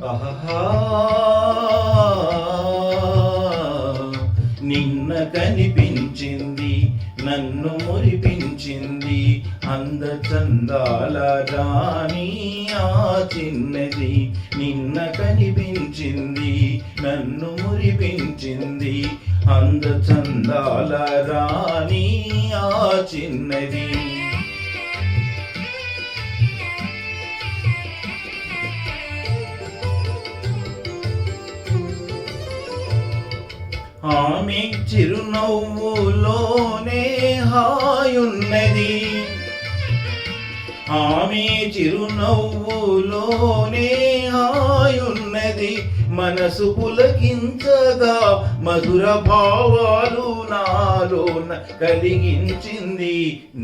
ఆహా నిన్న కనిపించింది నన్ను మురిపించింది అందచందాల రాణి ఆ చిన్నది నిన్న కనిపించింది నన్ను మురిపించింది అందచందాల రాణి ఆ చిన్నది ఆమె చిరునవ్వులోనే హాయున్నది ఆమె చిరునవ్వులోనే హాయున్నది మనసు పులకించగా మధుర భావాలు నాలోన కలిగించింది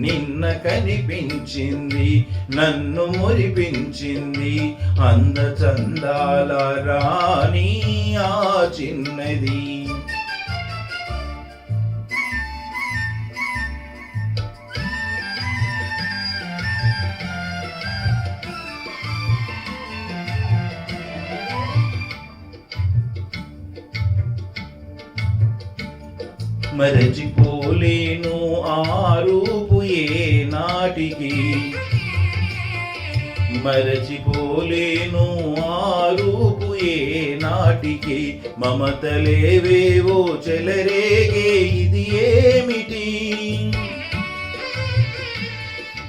నిన్న కనిపించింది నన్ను మురిపించింది అందచందాల రాణి ఆ చిన్నది మరచిపోలేను ఆ రూపు ఏ నాటికి మరచిపోలేను ఆ రూపు ఏ నాటికి మమతలేవేవో చెలరేగే ఇది ఏమిటి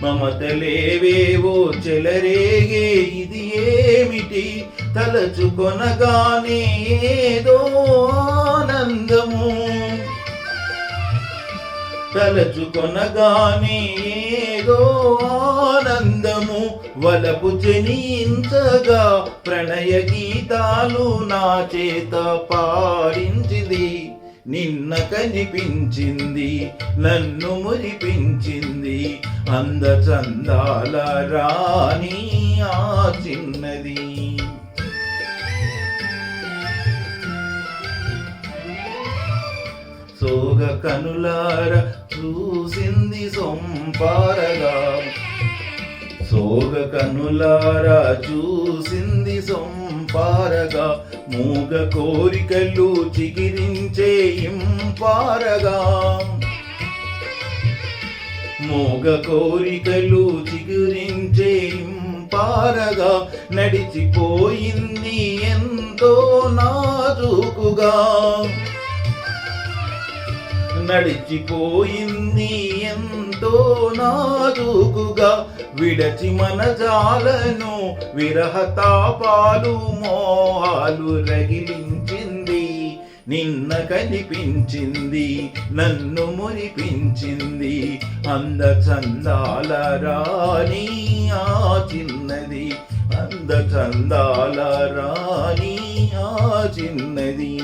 మమతలేవేవో చెలరేగే ఇది ఏమిటి తలచుకొనగానే ఏదో ఆనందము తలచుకొనగానే ఏదో ఆనందము వలపు జనించగా ప్రణయ గీతాలు నా చేత పాడించింది నిన్న కనిపించింది నన్ను మురిపించింది అందచందాల రాణి ఆ చిన్నది సోగ కనులార చూసింది సొంపారగా సోగ కనులార చూసింది సొంపారగా మూగ కోరికలు చిగిరించే ఇంపారగా మూగ కోరికలు చిగురించే ఇంపారగా నడిచిపోయింది ఎంతో నాజూకుగా నడిచిపోయింది ఎంతో నాజూకుగా విడచి మన జాలను విరహతాపాలు మోహాలు రగిలించింది నిన్న కనిపించింది నన్ను మురిపించింది అందచందాల రాణి ఆ చిన్నది అందచందాల రాణి ఆ చిన్నది